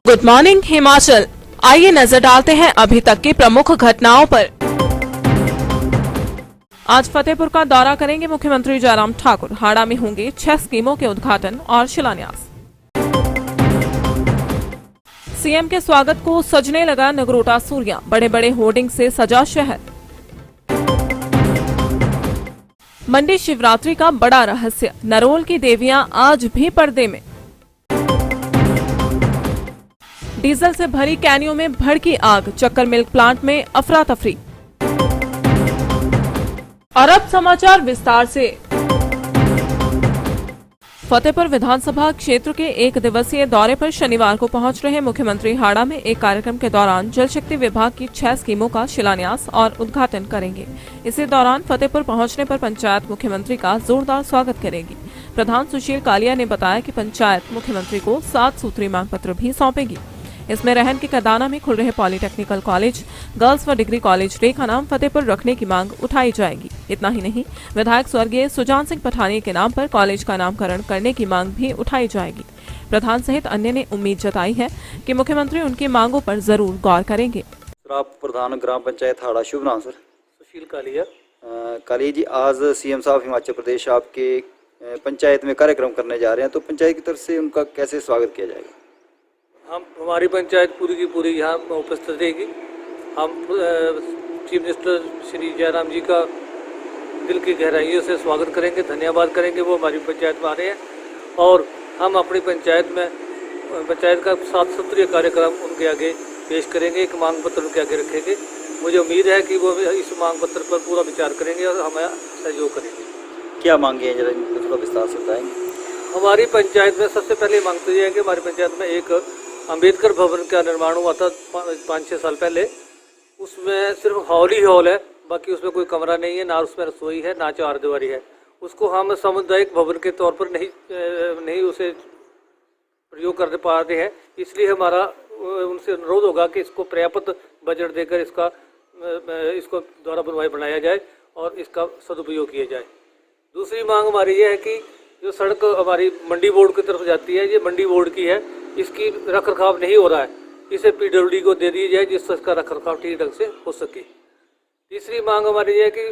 Good morning Himachal. आइए नजर डालते हैं अभी तक की प्रमुख घटनाओं पर। आज फतेहपुर का दौरा करेंगे मुख्यमंत्री जयराम ठाकुर। हाड़ा में होंगे 6 स्कीमों के उद्घाटन और शिलान्यास। सीएम के स्वागत को सजने लगा नगरोटा सूरियां। बड़े बड़े होर्डिंग से सजा शहर। मंडी शिवरात्रि का बड़ा रहस्य, नरोल की देवियां आज भी पर्दे में। डीजल से भरी कैनियों में भड़की आग, चक्कर मिल्क प्लांट में अफरा तफरी। और अब समाचार विस्तार से। फतेहपुर विधानसभा क्षेत्र के 1 दिवसीय दौरे पर शनिवार को पहुंच रहे मुख्यमंत्री हाड़ा में एक कार्यक्रम के दौरान जल शक्ति विभाग की 6 स्कीमों का शिलान्यास और उद्घाटन करेंगे। इसी दौरान फतेहपुर पहुंचने पर पंचायत मुख्यमंत्री का जोरदार स्वागत करेगी। प्रधान सुशील कालिया ने बताया कि पंचायत मुख्यमंत्री को 7 सूत्री मांग पत्र भी सौंपेगी। इसमें रहन के कदाना में खुल रहे पॉलिटेक्निकल कॉलेज, गर्ल्स व डिग्री कॉलेज डे का नाम फतेहपुर रखने की मांग उठाई जाएगी। इतना ही नहीं, विधायक स्वर्गीय सुजान सिंह पठानिया के नाम पर कॉलेज का नामकरण करने की मांग भी उठाई जाएगी। प्रधान सहित अन्य ने उम्मीद जताई है कि मुख्यमंत्री उनकी मांगों पर जरूर गौर करेंगे। आप प्रधान ग्राम पंचायत हाड़ा, शुभ नाम सर? सुशील कालिया। कालिया जी, आज सीएम साहब हिमाचल प्रदेश आपके पंचायत में कार्यक्रम करने जा रहे हैं, तो पंचायत की तरफ से उनका कैसे स्वागत किया जाएगा? हमारी पंचायत पूरी की पूरी यहाँ उपस्थित रहेगी। हम चीफ मिनिस्टर श्री जयराम जी का दिल की गहराइयों से स्वागत करेंगे, धन्यवाद करेंगे। वो हमारी पंचायत में आ रहे हैं और हम अपनी पंचायत का 7 सूत्रीय कार्यक्रम उनके आगे पेश करेंगे, एक मांग पत्र उनके आगे रखेंगे। मुझे उम्मीद है कि वो इस मांग पत्र पर पूरा विचार करेंगे और हमें सहयोग करेंगे। क्या मांगे हैं, जरा थोड़ा विस्तार से बताएंगे? हमारी पंचायत में सबसे पहले मांग तो ये है कि हमारी पंचायत में एक अंबेडकर भवन का निर्माण हुआ था 5-6 साल पहले। उसमें सिर्फ हॉल ही हॉल है, बाकी उसमें कोई कमरा नहीं है, ना उसमें रसोई है, ना चारदीवारी है। उसको हम सामुदायिक भवन के तौर पर नहीं उसे प्रयोग कर पा रहे हैं। इसलिए हमारा उनसे अनुरोध होगा कि इसको पर्याप्त बजट देकर इसको द्वारा बनाया जाए और इसका सदुपयोग किया जाए। दूसरी मांग हमारी ये है कि जो सड़क हमारी मंडी बोर्ड की तरफ जाती है, ये मंडी बोर्ड की है, इसकी रख रखाव नहीं हो रहा है, इसे पीडब्ल्यूडी को दे दी जाए जिससे इसका रख रखाव ठीक ढंग से हो सके। तीसरी मांग हमारी ये है कि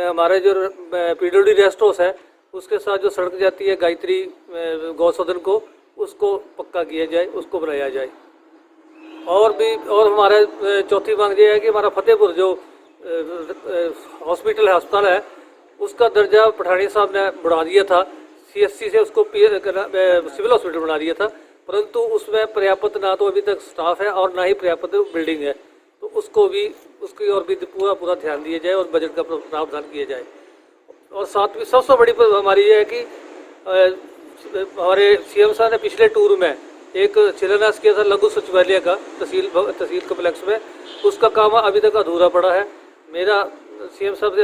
हमारे जो पीडब्ल्यूडी रेस्ट हाउस है उसके साथ जो सड़क जाती है गायत्री गौसदन को, उसको पक्का किया जाए, उसको बनाया जाए। और हमारा चौथी मांग ये है कि हमारा फतेहपुर जो अस्पताल है उसका दर्जा पठानिया साहब ने बढ़ा दिया था, CSC से उसको सिविल हॉस्पिटल बना दिया था, परंतु उसमें पर्याप्त ना तो अभी तक स्टाफ है और ना ही पर्याप्त बिल्डिंग है। तो उसकी और भी पूरा ध्यान दिया जाए और बजट का प्रावधान किया जाए। और सातवीं सबसे बड़ी हमारी ये है कि हमारे सीएम साहब ने पिछले टूर में एक शिलान्यास किया था लघु सचिवालय का तहसील कम्प्लेक्स में, उसका काम अभी तक अधूरा पड़ा है। मेरा सीएम साहब से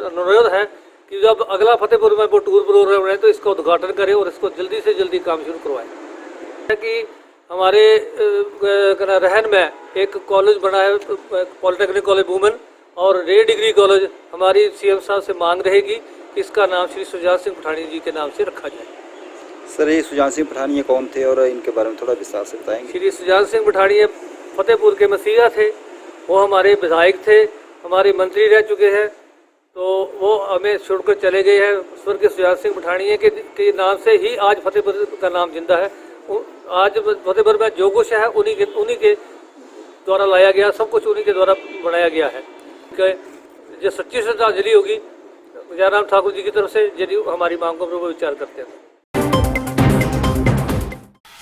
अनुरोध है कि जब अगला फतेहपुर में वो टूर प्रोग्राम रहे तो इसका उद्घाटन करें और इसको जल्दी से जल्दी काम शुरू करवाएं। कि हमारे रहन में एक कॉलेज बना है, पॉलिटेक्निक कॉलेज वुमेन और डिग्री कॉलेज, हमारी सीएम साहब से मांग रहेगी कि इसका नाम श्री सुजान सिंह पठानिया जी के नाम से रखा जाए। सर, ये सुजान सिंह पठानिया कौन थे और इनके बारे में थोड़ा विस्तार से बताएंगे? श्री सुजान सिंह पठानिया फतेहपुर के मसीहा थे, वो हमारे विधायक थे, हमारे मंत्री रह चुके हैं, तो वो हमें छोड़कर चले गए हैं। स्वर्गीय सुजान सिंह पठानिया के नाम से ही आज फतेहपुर का नाम जिंदा है। आज फतेहपुर में जो कुछ है उन्हीं के द्वारा लाया गया, सब कुछ उन्हीं के द्वारा बनाया गया है। जो सच्ची श्रद्धांजलि होगी जयराम ठाकुर जी की तरफ से यदि हमारी मांगों पर वो विचार करते हैं।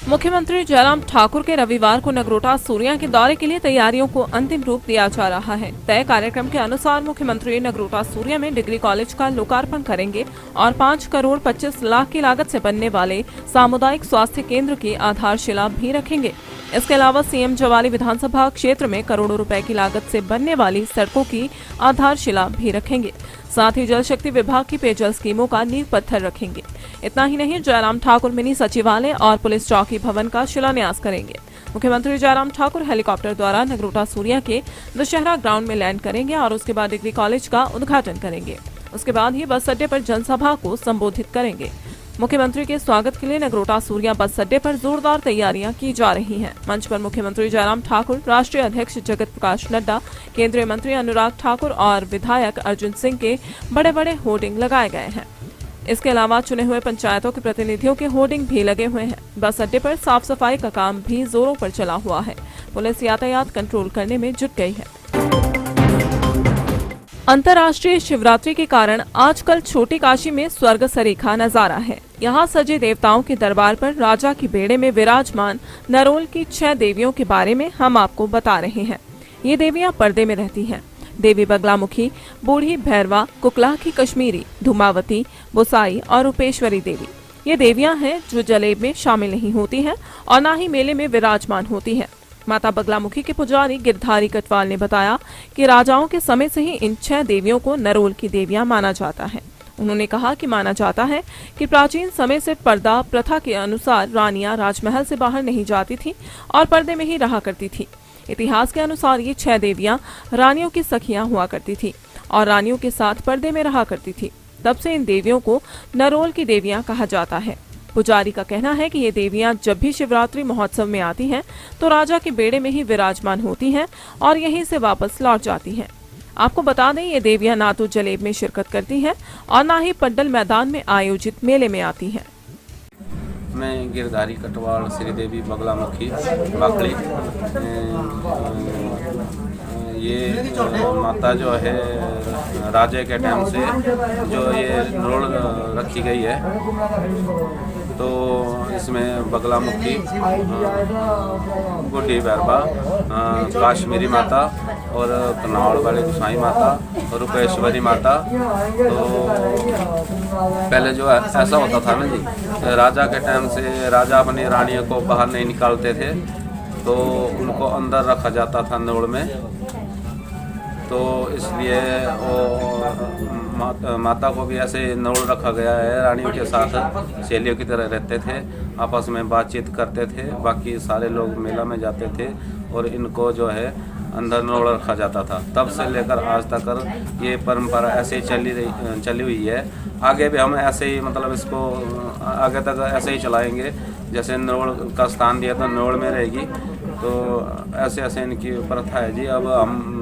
मुख्यमंत्री जयराम ठाकुर के रविवार को नगरोटा सूरियां के दौरे के लिए तैयारियों को अंतिम रूप दिया जा रहा है। तय कार्यक्रम के अनुसार मुख्यमंत्री नगरोटा सूरियां में डिग्री कॉलेज का लोकार्पण करेंगे और 5 करोड़ 25 लाख की लागत से बनने वाले सामुदायिक स्वास्थ्य केंद्र की आधारशिला भी रखेंगे। इसके अलावा सीएम जवाली विधानसभा क्षेत्र में करोड़ों रुपए की लागत से बनने वाली सड़कों की आधारशिला भी रखेंगे। साथ ही जल शक्ति विभाग की पेयजल स्कीमों का नींव पत्थर रखेंगे। इतना ही नहीं, जयराम ठाकुर मिनी सचिवालय और पुलिस चौकी भवन का शिलान्यास करेंगे। मुख्यमंत्री जयराम ठाकुर हेलीकॉप्टर द्वारा नगरोटा सूरियां के दशहरा ग्राउंड में लैंड करेंगे और उसके बाद डिग्री कॉलेज का उद्घाटन करेंगे। उसके बाद ही बस अड्डे पर जनसभा को संबोधित करेंगे। मुख्यमंत्री के स्वागत के लिए नगरोटा सूरिया बस अड्डे पर जोरदार तैयारियां की जा रही हैं। मंच पर मुख्यमंत्री जयराम ठाकुर, राष्ट्रीय अध्यक्ष जगत प्रकाश नड्डा, केंद्रीय मंत्री अनुराग ठाकुर और विधायक अर्जुन सिंह के बड़े बड़े होर्डिंग लगाए गए हैं। इसके अलावा चुने हुए पंचायतों के प्रतिनिधियों के होर्डिंग भी लगे हुए हैं। बस अड्डे पर साफ सफाई का काम भी जोरों पर चला हुआ है। पुलिस यातायात कंट्रोल करने में जुट गई है। अंतर्राष्ट्रीय शिवरात्रि के कारण आजकल छोटी काशी में स्वर्ग सरीखा नजारा है। यहाँ सजे देवताओं के दरबार पर राजा की बेड़े में विराजमान नरोल की 6 देवियों के बारे में हम आपको बता रहे हैं। ये देवियां पर्दे में रहती हैं। देवी बगलामुखी, बूढ़ी भैरवा, कुकला की कश्मीरी, धूमावती, बुसाई और रूपेश्वरी देवी ये देवियां हैं जो जलेब में शामिल नहीं होती हैं और न ही मेले में विराजमान होती हैं। माता बगलामुखी के पुजारी गिरधारी कटवाल ने बताया कि राजाओं के समय से ही इन 6 देवियों को नरोल की देवियां माना जाता है। उन्होंने कहा कि माना जाता है कि प्राचीन समय से पर्दा प्रथा के अनुसार रानियां राजमहल से बाहर नहीं जाती थी और पर्दे में ही रहा करती थी। इतिहास के अनुसार ये 6 देवियां रानियों की सखियां हुआ करती थी और रानियों के साथ पर्दे में रहा करती थी। तब से इन देवियों को नरोल की देवियां कहा जाता है। पुजारी का कहना है कि ये देवियां जब भी शिवरात्रि महोत्सव में आती हैं तो राजा के बेड़े में ही विराजमान होती हैं और यहीं से वापस लौट जाती हैं। आपको बता दें ये देवियां ना तो जलेब में शिरकत करती हैं और ना ही पड्डल मैदान में आयोजित मेले में आती हैं। मैं गिरधारी कटवाल श्रीदेवी बगलामुखी बाकड़ी, ये माता जो है राजे के टाइम से जो ये रोड रखी गई है, तो इसमें बगलामुखी, बूढ़ी भैरवा, काश्मीरी माता और कन्नौड़ वाली गोसाई माता और रूपेश्वरी माता। तो पहले जो ऐसा होता था ना जी, राजा के टाइम से राजा अपनी रानियों को बाहर नहीं निकालते थे तो उनको अंदर रखा जाता था नोड़ में। तो इसलिए वो माता को भी ऐसे नोड़ रखा गया है। रानियों के साथ सहेलियों की तरह रहते थे, आपस में बातचीत करते थे। बाकी सारे लोग मेला में जाते थे और इनको जो है अंदर नोड़ रखा जाता था। तब से लेकर आज तक ये परंपरा ऐसे ही चली हुई है। आगे भी हम ऐसे ही मतलब इसको आगे तक ऐसे ही चलाएंगे। जैसे नोड़ का स्थान दिया तो नोड़ में रहेगी। तो ऐसे ऐसे इनकी प्रथा है जी। अब हम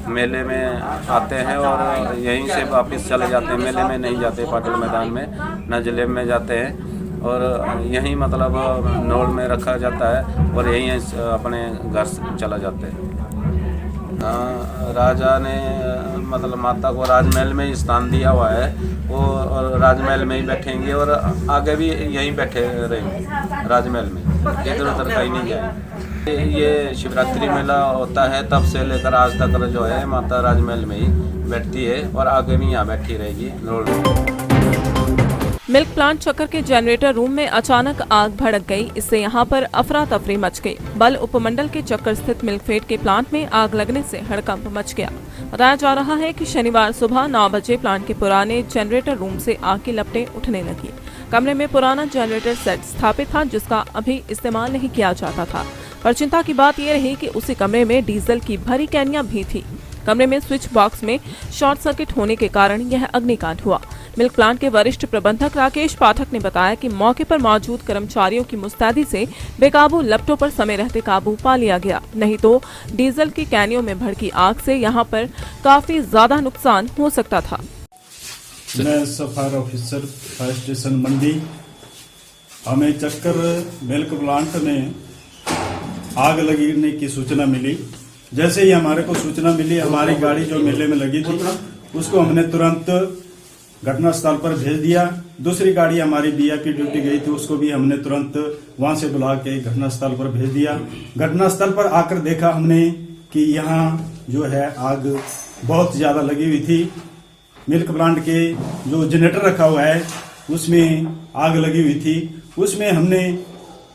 मेले में आते हैं और यहीं से वापस चले जाते हैं। मेले में नहीं जाते, पाटल मैदान में न जलेब में जाते हैं और यहीं मतलब नोड़ में रखा जाता है और यहीं अपने घर चला जाते हैं। राजा ने मतलब माता को राजमहल में ही स्थान दिया हुआ है। वो और राजमहल में ही बैठेंगे और आगे भी यहीं बैठे रहेंगे राजमहल में, इधर उधर कहीं नहीं जाएंगे। ये शिवरात्रि मेला होता है तब से लेकर आज तक जो है माता राजमहल में ही बैठती है और आगे भी यहाँ बैठी रहेगी रोड में। मिल्क प्लांट चक्कर के जनरेटर रूम में अचानक आग भड़क गई। इससे यहां पर अफरा तफरी मच गई। बल उपमंडल के चक्कर स्थित मिल्कफेड के प्लांट में आग लगने से हड़कंप मच गया। बताया जा रहा है कि शनिवार सुबह 9 बजे प्लांट के पुराने जनरेटर रूम से आग की लपटें उठने लगी। कमरे में पुराना जनरेटर सेट स्थापित था जिसका अभी इस्तेमाल नहीं किया जाता था। पर चिंता की बात यह रही कि उसी कमरे में डीजल की भरी कैनियां भी थी। कमरे में स्विच बॉक्स में शॉर्ट सर्किट होने के कारण यह अग्निकांड हुआ। मिल्क प्लांट के वरिष्ठ प्रबंधक राकेश पाठक ने बताया कि मौके पर मौजूद कर्मचारियों की मुस्तैदी से बेकाबू लपटों पर समय रहते काबू पा लिया गया, नहीं तो डीजल की कैनियों में भड़की आग से यहां पर काफी ज्यादा नुकसान हो सकता था। मैं सफायर ऑफिसर फायर स्टेशन मंडी। हमें चक्कर मिल्क प्लांट में आग लगने की सूचना मिली। जैसे ही हमारे को सूचना मिली, हमारी गाड़ी जो मेले में लगी थी उसको हमने तुरंत घटना स्थल पर भेज दिया। दूसरी गाड़ी हमारी वीआईपी ड्यूटी गई थी, उसको भी हमने तुरंत वहां से बुला के घटना स्थल पर भेज दिया। घटना स्थल पर आकर देखा हमने कि यहाँ जो है आग बहुत ज्यादा लगी हुई थी। मिल्क प्लांट के जो जनरेटर रखा हुआ है उसमें आग लगी हुई थी। उसमें हमने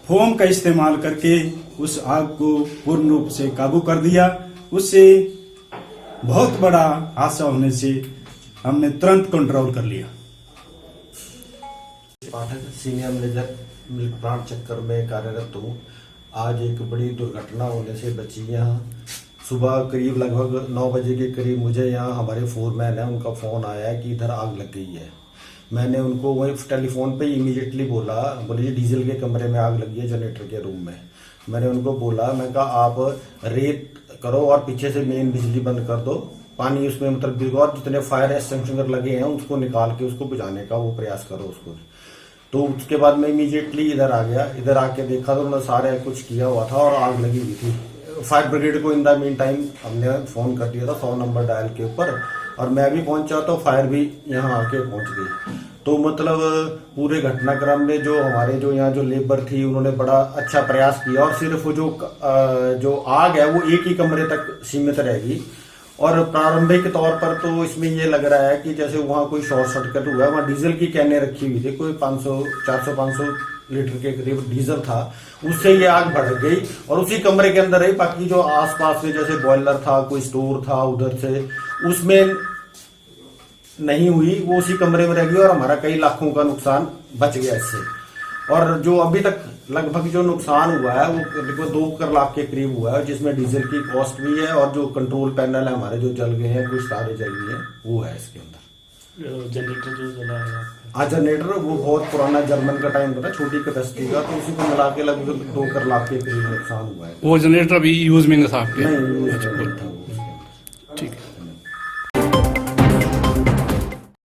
फोम का इस्तेमाल करके उस आग को पूर्ण रूप से काबू कर दिया। उससे बहुत बड़ा हादसा होने से हमने तुरंत कंट्रोल कर लिया। पाठक सीनियर मैनेजर मिल्क प्लांट चक्कर में कार्यरत हूँ। आज एक बड़ी दुर्घटना होने से बची। यहाँ सुबह करीब लगभग 9 बजे के करीब मुझे यहाँ हमारे फोरमैन है उनका फ़ोन आया है कि इधर आग लग गई है। मैंने उनको वही टेलीफोन पे इमीडिएटली बोले जी डीजल के कमरे में आग लगी है जनरेटर के रूम में। मैंने उनको बोला, मैं कहा आप रेत करो और पीछे से मेन बिजली बंद कर दो, पानी उसमें मतलब और जितने फायर एक्सटिंग्विशर लगे हैं उसको निकाल के उसको बुझाने का वो प्रयास करो उसको। तो उसके बाद मैं इमीडिएटली इधर आ गया, इधर आके देखा तो उन्होंने सारे कुछ किया हुआ था और आग लगी हुई थी। फायर ब्रिगेड को इन द मीन टाइम हमने फोन कर दिया था 100 नंबर डायल के ऊपर, और मैं भी पहुंचा तो फायर भी यहाँ आके पहुंच गई। तो मतलब पूरे घटनाक्रम में जो हमारे जो यहाँ जो लेबर थी उन्होंने बड़ा अच्छा प्रयास किया, और सिर्फ जो आग है वो एक ही कमरे तक सीमित रहेगी। और प्रारंभिक तौर पर तो इसमें ये लग रहा है कि जैसे वहाँ कोई शॉर्ट सर्किट हुआ है, वहाँ डीजल की कैनें रखी हुई थी, कोई 400-500 लीटर के करीब डीजल था, उससे ये आग भड़क गई और उसी कमरे के अंदर ही। बाकी जो आसपास में जैसे बॉयलर था, कोई स्टोर था उधर से, उसमें नहीं हुई, वो उसी कमरे में रह गई और हमारा कई लाखों का नुकसान बच गया इससे। और जो अभी तक लगभग जो नुकसान हुआ है वो 2 लाख के करीब हुआ है, जिसमें डीजल की कॉस्ट भी है और जो कंट्रोल पैनल है हमारे जो जल गए हैं, कुछ तारे जल गए हैं, वो है इसके अंदर। जनरेटर जो जला है हाँ, जनरेटर वो बहुत पुराना जर्मन का टाइम था, छोटी कैपेसिटी का, तो उसी को मिला के लगभग 2 लाख के करीब नुकसान हुआ है। वो जनरेटर अभी यूज में नहीं था आपके? नहीं, यूज नहीं था वो।